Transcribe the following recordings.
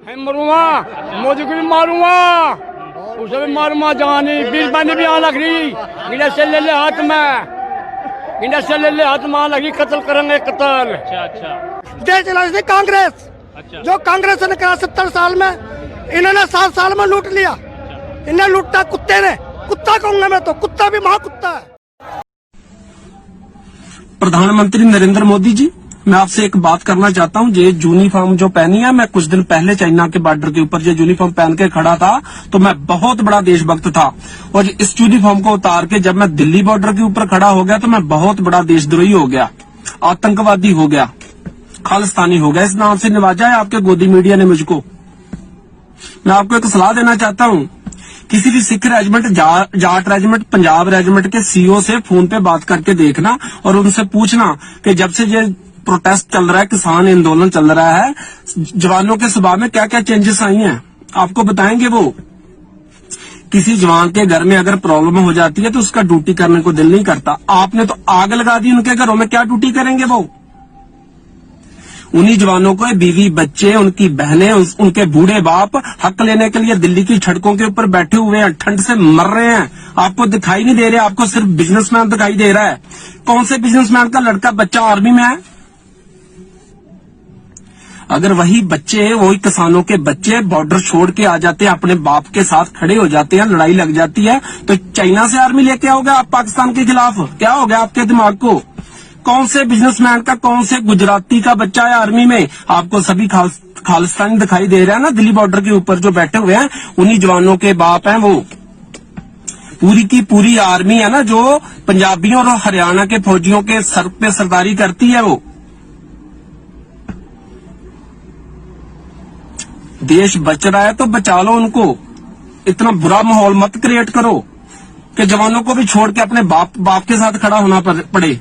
मरूंगा, मोदी को भी मारूंगा, उसे भी मारूंगा जानी। बीस बंदी भी आ लग रही, गिला से ले हाथ में, गिला से ले हाथ में आ लगी, कत्ल करेंगे कत्ल। अच्छा देश चला रही थी कांग्रेस, जो कांग्रेस ने कहा 70 साल में, इन्होंने 7 साल में लूट लिया। इन्हें लूटा कुत्ते ने, कुत्ता कहूंगा मैं तो, कुत्ता भी महाकुत्ता है। प्रधानमंत्री नरेंद्र मोदी जी, मैं आपसे एक बात करना चाहता हूँ। ये यूनिफॉर्म जो पहनी है, मैं कुछ दिन पहले चाइना के बॉर्डर के ऊपर ये यूनिफॉर्म पहन के खड़ा था तो मैं बहुत बड़ा देशभक्त था, और इस यूनिफॉर्म को उतार के जब मैं दिल्ली बॉर्डर के ऊपर खड़ा हो गया तो मैं बहुत बड़ा देशद्रोही हो गया, आतंकवादी हो गया, खालिस्तानी हो गया। इस नाम से नवाजा है आपके गोदी मीडिया ने मुझको। मैं आपको एक सलाह देना चाहता हूँ, किसी भी Sikh regiment, Jat regiment, Punjab regiment के सीईओ से फोन पे बात करके देखना और उनसे पूछना कि जब से ये प्रोटेस्ट चल रहा है, किसान आंदोलन चल रहा है, जवानों के स्वभाव में क्या क्या चेंजेस आई हैं, आपको बताएंगे वो। किसी जवान के घर में अगर प्रॉब्लम हो जाती है तो उसका ड्यूटी करने को दिल नहीं करता। आपने तो आग लगा दी उनके घरों में, क्या ड्यूटी करेंगे वो? उन्हीं जवानों को बीवी बच्चे, उनकी बहनें, उनके बूढ़े बाप हक लेने के लिए दिल्ली की सड़कों के ऊपर बैठे हुए हैं, ठंड से मर रहे हैं। आपको दिखाई नहीं दे रहे, आपको सिर्फ बिजनेसमैन दिखाई दे रहा है। कौन से बिजनेसमैन का लड़का बच्चा आर्मी में है? अगर वही बच्चे, वही किसानों के बच्चे बॉर्डर छोड़ के आ जाते हैं, अपने बाप के साथ खड़े हो जाते हैं, लड़ाई लग जाती है, तो चाइना से आर्मी लेके आओगे आप पाकिस्तान के खिलाफ? क्या हो गया आपके दिमाग को? कौन से बिजनेसमैन का, कौन से गुजराती का बच्चा है आर्मी में? आपको सभी खालिस्तानी दिखाई दे रहा है ना। दिल्ली बॉर्डर के ऊपर जो बैठे हुए हैं उन्हीं जवानों के बाप हैं वो। पूरी की पूरी आर्मी है ना जो पंजाबियों और हरियाणा के फौजियों के सर पे सरदारी करती है वो। देश बच रहा है तो बचा लो उनको, इतना बुरा माहौल मत क्रिएट करो कि जवानों को भी छोड़ के अपने बाप के साथ खड़ा होना पड़े।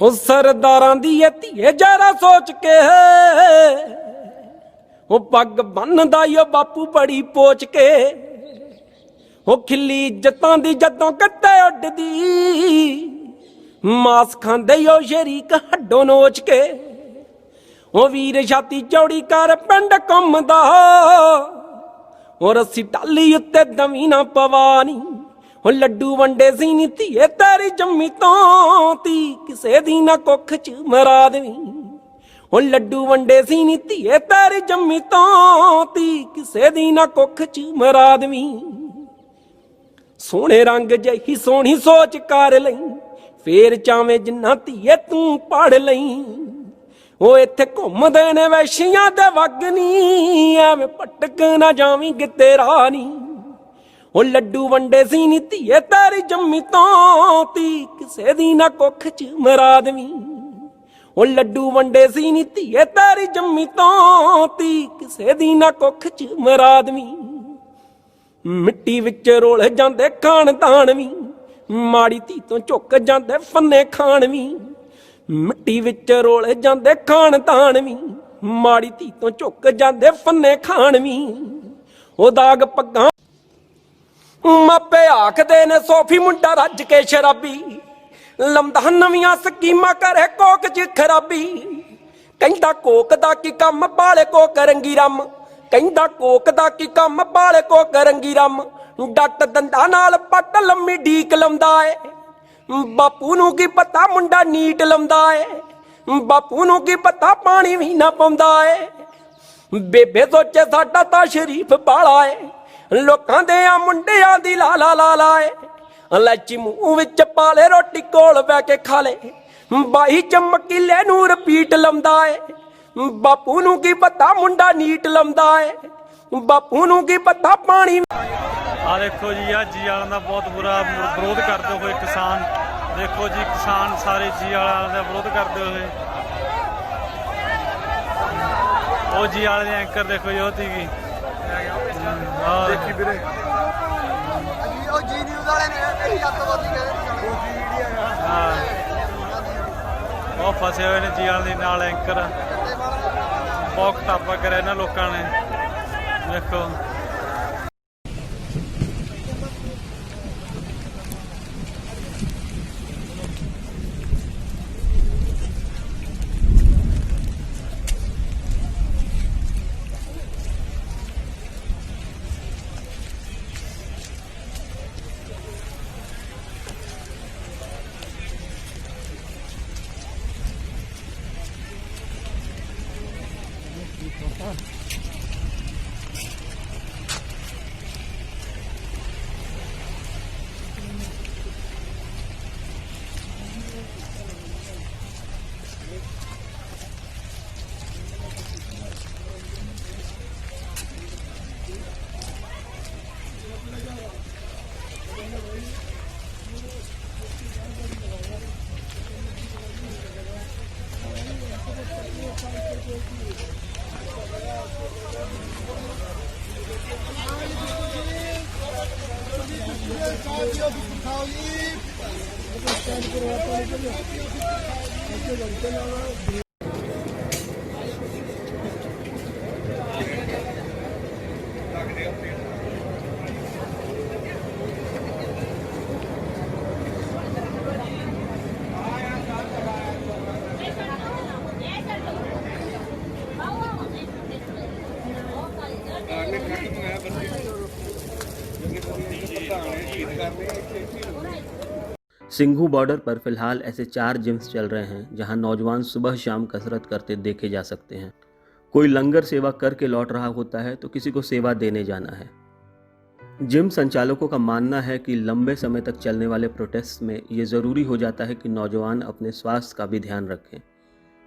ਉਹ ਸਰਦਾਰਾਂ ਦੀ ਇਹ ਧੀਏ ਜਰਾ ਸੋਚ ਕੇ ਉਹ ਪੱਗ ਬੰਨਦਾ ਈ ਉਹ ਬਾਪੂ ਬੜੀ ਪੋਚ ਕੇ ਉਹ ਖਿੱਲੀ ਇੱਜ਼ਤਾਂ ਦੀ ਜਦੋਂ ਕੱਟੇ ਉੱਡਦੀ ਮਾਸ ਖਾਂਦੇ ਓ ਸ਼ਰੀਕ ਹੱਡੋਂ ਨੋਚ ਕੇ ਉਹ ਵੀਰ ਛਾਤੀ ਚੌੜੀ ਕਰ ਪਿੰਡ ਘੁੰਮਦਾ ਉਹ ਰੱਸੀ ਟਾਲੀ ਉੱਤੇ ਦਵੀ ਨਾ ਪਵਾਨੀ ਉਹ ਲੱਡੂ ਵੰਡੇ ਸੀ ਨੀ ਧੀਏ ਤੇਰੀ ਜੰਮੀ ਤੋਂ ਤੀ ਕਿਸੇ ਦੀ ਨਾ ਕੁੱਖ ਚ ਮਰਾ ਦੇਵੀਂ ਉਹ ਲੱਡੂ ਵੰਡੇ ਸੀ ਨੀ ਧੀਏ ਤੇਰੀ ਜੰਮੀ ਤੋਂ ਤੀ ਕਿਸੇ ਦੀ ਨਾ ਕੁੱਖ ਚ ਮਰਾ ਦੇਵੀਂ ਸੋਹਣੇ ਰੰਗ ਜਿਹੀ ਸੋਹਣੀ ਸੋਚ ਕਰ ਲਈ ਫੇਰ ਚਾਵੇਂ ਜਿੰਨਾ ਧੀਏ ਤੂੰ ਪੜ ਲਈ ਉਹ ਇੱਥੇ ਘੁੰਮਦੇ ਨੇ ਵੈਸ਼ੀਆਂ ਦੇ ਵਗ ਨੀ ਐਵੇਂ ਭਟਕ ਨਾ ਜਾਵੀਂ ਕਿਤੇ ਰਾਹ ਨੀ ਉਹ ਲੱਡੂ ਵੰਡੇ ਸੀ ਨੀ ਧੀਏ ਤੇਰੀ ਜੰਮੀ ਤੋਂ ਤੀ ਕਿਸੇ ਦੀ ਨਾ ਕੁੱਖ ਚ ਮਰਾ ਦੇਵੀਂ ਉਹ ਲੱਡੂ ਵੰਡੇ ਸੀ ਨੀ ਧੀਏ ਤੇਰੀ ਜੰਮੀ ਤੋਂ ਤੀ ਕਿਸੇ ਦੀ ਨਾ ਕੁੱਖ ਚ ਮਰਾ ਦੇਵੀਂ ਮਿੱਟੀ ਵਿੱਚ ਰੋਲ ਜਾਂਦੇ ਖਾਨਦਾਨ ਵੀ ਮਾੜੀ ਧੀ ਤੋਂ ਝੁੱਕ ਜਾਂਦੇ ਫੰਨੇ ਖਾਣ ਵੀ ਮਿੱਟੀ ਵਿੱਚ ਰੋਲ ਜਾਂਦੇ ਖਾਨਦਾਨ ਵੀ ਮਾੜੀ ਧੀ ਤੋਂ ਝੁੱਕ ਜਾਂਦੇ ਫੰਨੇ ਖਾਣ ਵੀ ਉਹ ਦਾਗ ਪੱਗਾਂ ਮਾਪੇ ਆਖਦੇ ਨੇ ਸੋਫੀ ਮੁੰਡਾ ਰੱਜ ਕੇ ਸ਼ਰਾਬੀ ਲੰਮਦਾ ਨਵੀਆਂ ਸਕੀਮਾਂ ਕਰੇ ਕੋਕ ਚ ਖਰਾਬੀ ਕਹਿੰਦਾ ਕੋਕ ਦਾ ਕੀ ਕੰਮ ਬਾਲੇ ਕੋ ਕਰੰਗੀ ਰੰਮ ਕਹਿੰਦਾ ਕੋਕ ਦਾ ਕੀ ਕੰਮ ਬਾਲੇ ਕੋ ਕਰੰਗੀ ਰੰਮ ਡੱਟ ਦੰਦਾਂ ਨਾਲ ਪੱਟ ਲੰਮੀ ਢੀਕ ਲੰਦਾ ਏ ਬਾਪੂ ਨੂੰ ਕੀ ਪਤਾ ਮੁੰਡਾ ਨੀਟ ਲੰਦਾ ਏ ਬਾਪੂ ਨੂੰ ਕੀ ਪਤਾ ਪਾਣੀ ਵੀ ਨਾ ਪਾਉਂਦਾ ਏ ਬੇਬੇ ਸੋਚੇ ਸਾਡਾ ਤਾਂ ਸ਼ਰੀਫ ਬਾਲਾ ਏ ਲੋਕਾਂ ਦੇ ਆ ਮੁੰਡਿਆਂ ਦੀ ਲਾਲਾ ਲਾਲਾ ਏ ਲੈਚੀ ਮੂੰਹ ਵਿੱਚ ਪਾ ਲੈ ਰੋਟੀ ਕੋਲ ਬਹਿ ਕੇ ਖਾ ਲੈ ਬਾਈ ਚਮਕੀਲੇ ਨੂੰ ਰਿਪੀਟ ਲੰਦਾ ਏ ਬਾਪੂ ਨੂੰ ਕੀ ਪਤਾ ਮੁੰਡਾ ਨੀਟ ਲੰਦਾ ਏ ਬਾਪੂ ਨੂੰ ਕੀ ਪਤਾ ਪਾਣੀ ਆ ਦੇਖੋ ਜੀ ਆ ਜੀ ਵਾਲਿਆਂ ਦਾ ਬਹੁਤ ਬੁਰਾ ਵਿਰੋਧ ਕਰਦੇ ਹੋਏ ਕਿਸਾਨ ਦੇਖੋ ਜੀ ਕਿਸਾਨ ਸਾਰੇ ਜੀ ਵਾਲਿਆਂ ਦਾ ਵਿਰੋਧ ਕਰਦੇ ਹੋਏ ਉਹ ਜੀ ਵਾਲੇ ਦੇ ਐਂਕਰ ਦੇਖੋ ਜੀ ਉਹ ਸੀਗੀ ਦੇਖੀ ਵੀਰੇ ਉਹ ਜੀ ਨਿਊਜ਼ ਵਾਲੇ ਨੇ ਇਹੀ ਅੱਤਵਾਦੀ ਕਹਿੰਦੇ ਉਹ ਜੀ ਹਾਂ ਉਹ ਫਸੇ ਹੋਏ ਨੇ ਜੀ ਵਾਲੇ ਦੇ ਨਾਲ ਐਂਕਰ ਬਹੁਤ ਟਾਪਾ ਕਰਿਆ ਇਹਨਾਂ ਲੋਕਾਂ ਨੇ ਦੇਖੋ सिंघू बॉर्डर पर फिलहाल ऐसे 4 जिम्स चल रहे हैं जहां नौजवान सुबह शाम कसरत करते देखे जा सकते हैं। कोई लंगर सेवा करके लौट रहा होता है तो किसी को सेवा देने जाना है। जिम संचालकों का मानना है कि लंबे समय तक चलने वाले प्रोटेस्ट में ये ज़रूरी हो जाता है कि नौजवान अपने स्वास्थ्य का भी ध्यान रखें।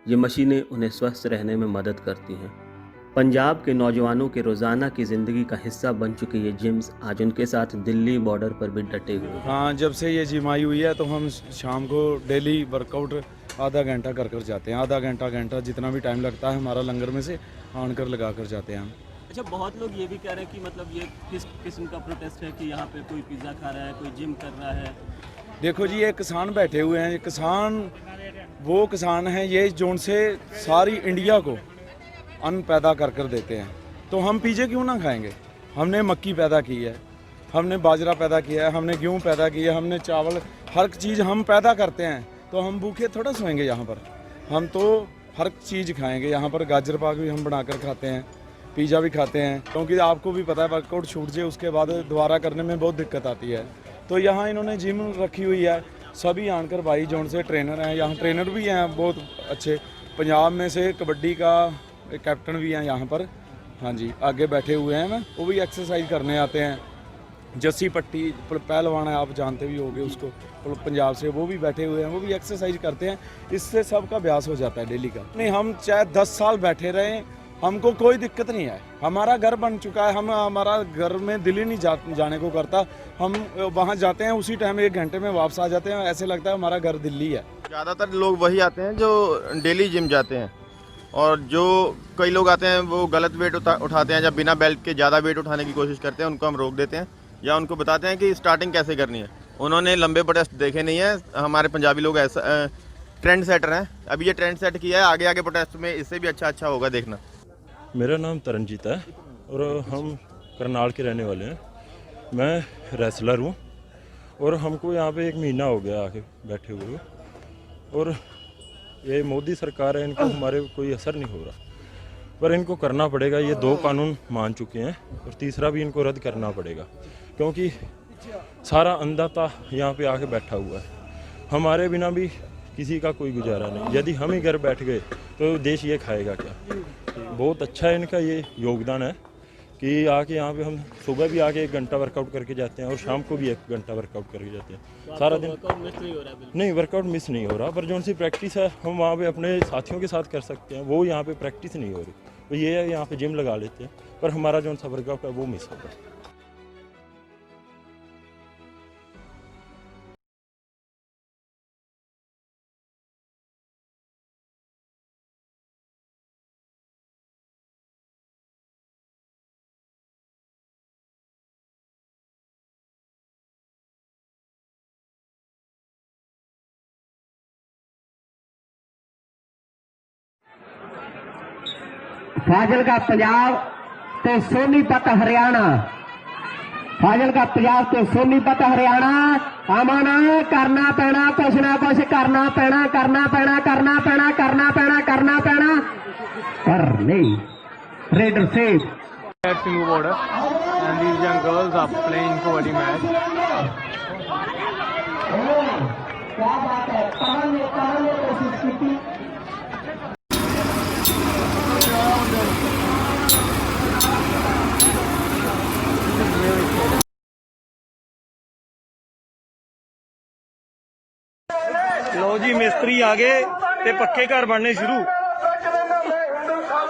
ये मशीनें उन्हें स्वस्थ रहने में मदद करती हैं। पंजाब के नौजवानों के रोज़ाना की ज़िंदगी का हिस्सा बन चुके ये जिम्स आज उनके साथ दिल्ली बॉर्डर पर भी डटे हुए हैं। हाँ, जब से ये जिम आई हुई है तो हम शाम को डेली वर्कआउट आधा घंटा कर जाते हैं। आधा घंटा जितना भी टाइम लगता है हमारा लंगर में से आन कर लगा कर जाते हैं हम। अच्छा, बहुत लोग ये भी कह रहे हैं कि मतलब ये किस किस्म का प्रोटेस्ट है कि यहाँ पे कोई पिज़्ज़ा खा रहा है, कोई जिम कर रहा है। देखो जी, ये किसान बैठे हुए हैं। किसान वो किसान हैं ये जोन से सारी इंडिया को अन्न पैदा कर देते हैं। तो हम पिज़्ज़ा क्यों ना खाएंगे? हमने मक्की पैदा की है, हमने बाजरा पैदा किया है, हमने गेहूँ पैदा किया है, हमने चावल, हर चीज़ हम पैदा करते हैं। तो हम भूखे थोड़ा सोएंगे यहाँ पर। हम तो हर चीज़ खाएंगे। यहाँ पर गाजर पाक भी हम बनाकर खाते हैं, पिज़्ज़ा भी खाते हैं, क्योंकि आपको भी पता है वर्कआउट छूट जाए उसके बाद दोबारा करने में बहुत दिक्कत आती है। तो यहाँ इन्होंने जिम रखी हुई है। सभी आनकर भाई जोन से ट्रेनर हैं। यहाँ ट्रेनर भी हैं बहुत अच्छे। पंजाब में से कबड्डी का एक कैप्टन भी हैं यहाँ पर। हाँ जी, आगे बैठे हुए हैं, वो भी एक्सरसाइज करने आते हैं। जस्सी पट्टी पहलवान है, आप जानते भी होंगे उसको, पंजाब से, वो भी बैठे हुए हैं, वो भी एक्सरसाइज करते हैं। इससे सबका अभ्यास हो जाता है डेली का। नहीं, हम चाहे 10 साल बैठे रहें, हमको कोई दिक्कत नहीं है। हमारा घर बन चुका है, हमारा घर में दिल ही नहीं जाने को करता। हम वहाँ जाते हैं, उसी टाइम 1 घंटे में वापस आ जाते हैं। ऐसे लगता है हमारा घर दिल्ली है। ज़्यादातर लोग वही आते हैं जो डेली जिम जाते हैं, और जो कई लोग आते हैं वो गलत वेट उठाते हैं, या बिना बेल्ट के ज़्यादा वेट उठाने की कोशिश करते हैं। उनको हम रोक देते हैं या उनको बताते हैं कि स्टार्टिंग कैसे करनी है। उन्होंने लंबे प्रोटेस्ट देखे नहीं है। हमारे पंजाबी लोग ऐसा ट्रेंड सेटर हैं। अभी ये ट्रेंड सेट किया है, आगे आगे प्रोटेस्ट में इससे भी अच्छा होगा, देखना। मेरा नाम तरनजीत है और हम करनाल के रहने वाले हैं। मैं रेसलर हूँ और हमको यहाँ पे 1 महीना हो गया आके बैठे हुए। और ये मोदी सरकार है, इनको हमारे कोई असर नहीं हो रहा, पर इनको करना पड़ेगा। ये 2 कानून मान चुके हैं और तीसरा भी इनको रद्द करना पड़ेगा, क्योंकि सारा अंधाता यहाँ पे आके बैठा हुआ है। हमारे बिना भी किसी का कोई गुजारा नहीं। यदि हम ही घर बैठ गए तो देश ये खाएगा क्या? बहुत अच्छा है इनका ये योगदान है कि आके यहाँ पे हम सुबह भी आके 1 घंटा वर्कआउट करके जाते हैं और शाम को भी 1 घंटा वर्कआउट करके जाते हैं। सारा दिन नहीं, वर्कआउट मिस नहीं हो रहा, पर जो सी प्रैक्टिस है हम वहाँ पे अपने साथियों के साथ कर सकते हैं, वो यहाँ पे प्रैक्टिस नहीं हो रही। तो ये है, यहाँ पे जिम लगा लेते हैं, पर हमारा जो सा वर्कआउट है वो मिस हो रहा है। फाजिलका पंजाब ते सोनीपत हरियाणा, फाजिलका पंजाब ते सोनीपत हरियाणा। आमाना करना पैना, कुछ ना कुछ करना पैना, करना पैना, करना पैना, करना पैना, करना पैना, कर नहीं। Raider save at Singhu border, and these young girls are playing kabaddi match. क्या बात है, कोशिश की थी। आ गए ते पक्के घर बनने शुरू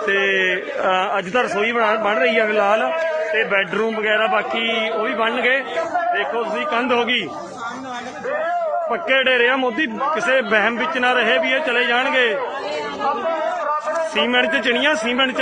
ते अज तो रसोई बन रही है फिलहाल ते बैडरूम वगैरह बाकी वो भी बन गए। देखो तुसीं कंध हो गई पक्के डेरे मोदी किसी वहम विच ना रहे भी ये चले जाणगे सीमेंट च चिड़ियां सीमेंट च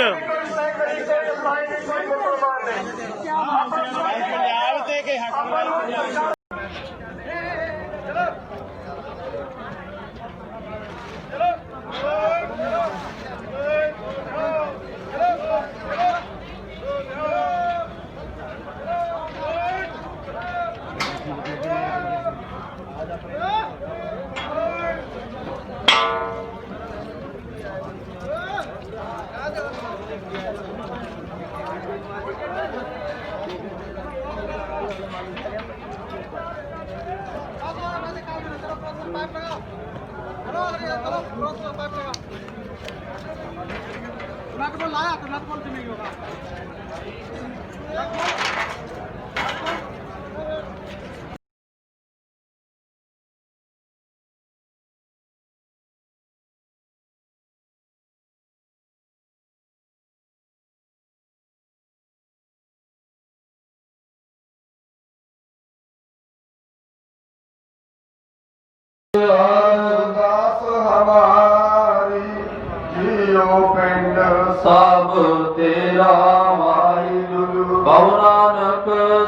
सब तेरा वाहिगुरु बहु नानक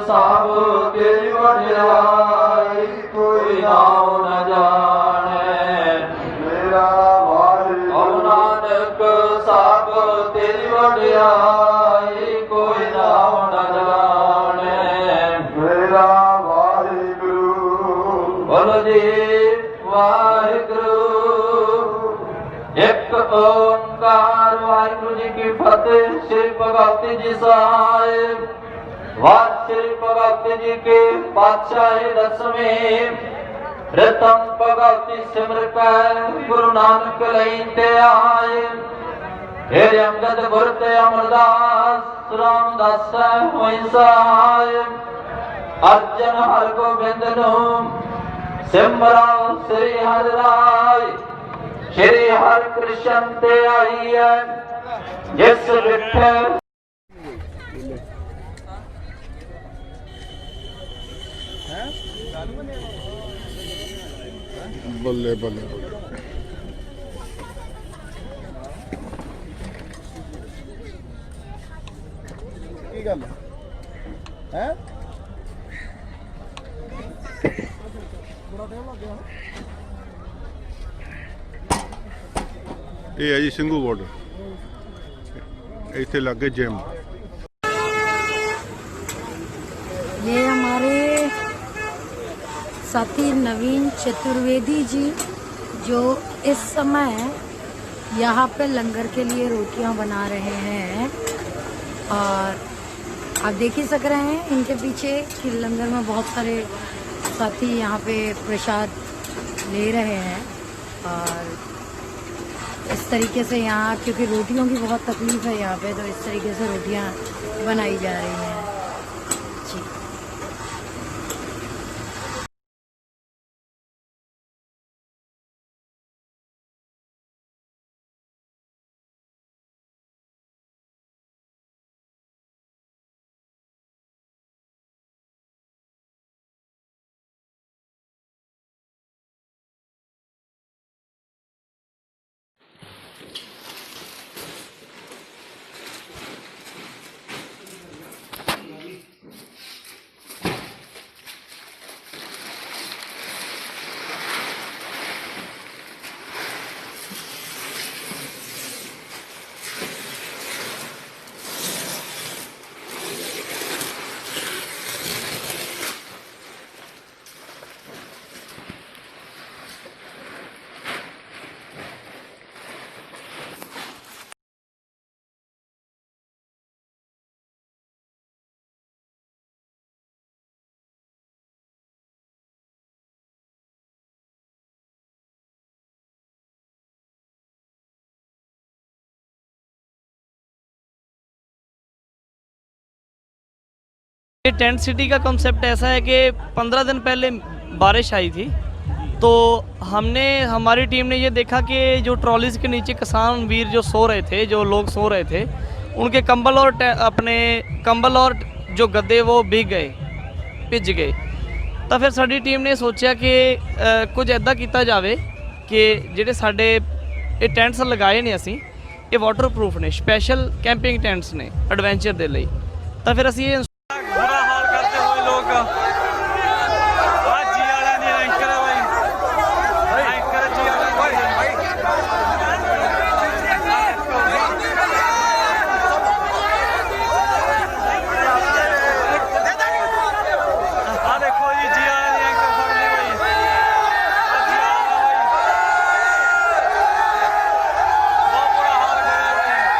सब तेरी वडियाई कोई नाम न जाने मेरा वाहिगुरु बहु नानक सब तेरी वडियाई कोई नाम न जाने मेरा वाहिगुरु बोलो जी वाहिगुरु एक ओंकार वाहिगुरु जी की फतेह। श्री भगवती जी साहिब वार श्री भगवती जी के पातशाही दसवें प्रथम भगवती सिमर कर गुरु नानक लईते आए हेरे अंगद गुरते अमरदास रामदास होई सहाय अर्जन हर गोबिंद नु सिमराओ श्री हरि राय श्री हर कृष्ण ते आई है जिस विठे बल्ले बल्ले की गल है ये है जी ਸਿੰਘੂ ਬਾਰਡਰ ਇੱਥੇ ਲੱਗੇ जिम। ये हमारे साथी नवीन चतुर्वेदी जी जो इस समय यहाँ पे लंगर के लिए रोटियां बना रहे हैं और आप देख ही सक रहे हैं इनके पीछे कि लंगर में बहुत सारे साथी यहाँ पे प्रसाद ले रहे हैं और इस तरीके से यहाँ क्योंकि रोटियों की बहुत तकलीफ है यहाँ पे तो इस तरीके से रोटियाँ बनाई जा रही हैं जी। ये टेंट सिटी का कॉन्सेप्ट ऐसा है कि 15 दिन पहले बारिश आई थी तो हमने हमारी टीम ने ये देखा कि जो ट्रॉलीज के नीचे किसान वीर जो सो रहे थे, जो लोग सो रहे थे, उनके कंबल और अपने कंबल और जो गद्दे वो भीग गए, भिज गए। तो फिर साडी टीम ने सोचा कि कुछ ऐदा किया जाए कि ਜਿਹੜੇ ਸਾਡੇ ਇਹ ਟੈਂਟਸ ਲਗਾਏ ਨੇ ਅਸੀਂ, ਇਹ ਵਾਟਰਪ੍ਰੂਫ ਨੇ, ਸਪੈਸ਼ਲ ਕੈਂਪਿੰਗ ਟੈਂਟਸ ਨੇ ਐਡਵੈਂਚਰ ਦੇ ਲਈ। ਤਾਂ ਫਿਰ ਅਸੀਂ ਇਹ बुरा हाल करते हुए लोग आज जी वाले नहीं एंकर है भाई, एंकर जी आ देखो जी जी वाले नहीं एंकर फड़ ले भाई, बहुत बुरा हाल कर रहे हैं देखो।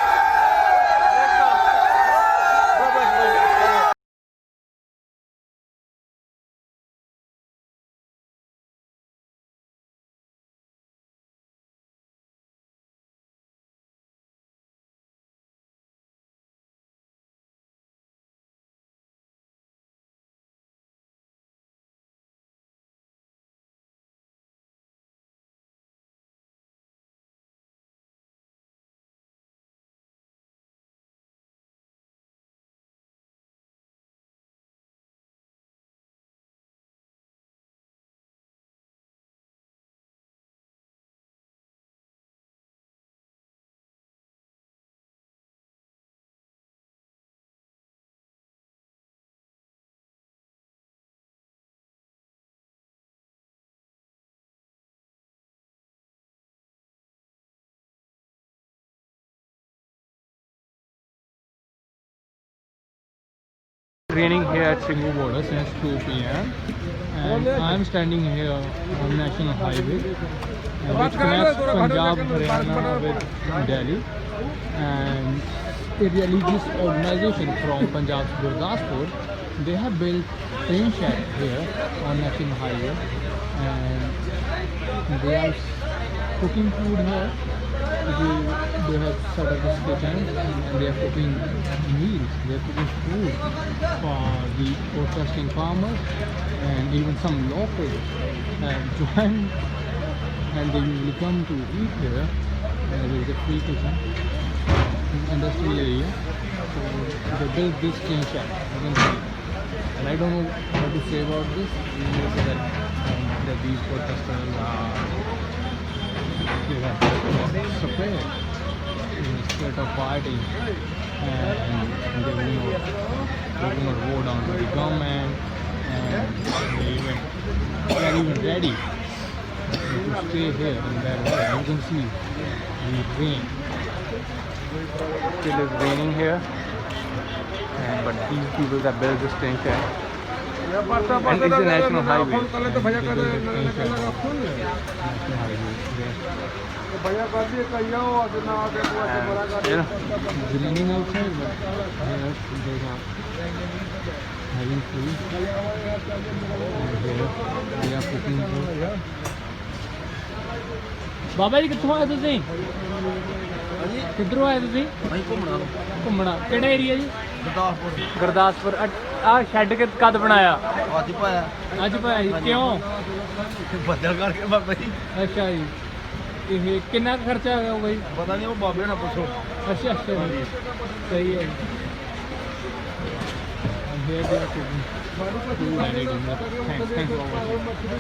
Raining here at Singhu border since 2 p.m. and I am standing here on National Highway which connects Punjab, Haryana with Delhi, and a religious organization from Punjab's Gurdaspur, they have built train shed here on National Highway, and they are cooking food here. They have set up this kitchen and they are cooking meals, they are cooking food for the protesting farmers, and even some locals have joined and they usually come to eat here. There is a free kitchen in industrial area, so they built this train shed, you can see. And I don't know what to say about this. They say that these protesters are prepared in the spirit of fighting, and they will not vote on the government, and they are even ready to stay here in their way. You can see the rain. Still is raining here, but these people that built this train shed, and it's a national highway. It's raining outside, but they are having food, and here they are cooking food. Baba ji ਕਿੱਥੋਂ ਆਏ ਤੁਸੀਂ? ਕਿੱਧਰੋਂ ਆਏ ਤੁਸੀਂ? ਘੁੰਮਣਾ ਕਿਹੜਾ area ਜੀ? ਗੁਰਦਾਸਪੁਰ। ਆ ਸ਼ੈੱਡ ਕਦ ਬਣਾਇਆ? ਅੱਜ ਪਾਇਆ। ਅੱਜ ਪਾਇਆ ਜੀ? ਕਿਉਂ? ਬੱਦਲ ਕਰਕੇ ਬਾਬਾ ਜੀ। ਅੱਛਾ ਜੀ। ਇਹ ਕਿੰਨਾ ਖਰਚਾ ਆ ਗਿਆ ਬਾਈ? ਪਤਾ ਨਹੀਂ, ਉਹ ਬਾਬੇ ਨਾਲ ਪੁੱਛੋ। ਅੱਛਾ ਅੱਛਾ ਜੀ, ਸਹੀ ਹੈ ਜੀ। Thanks for watching.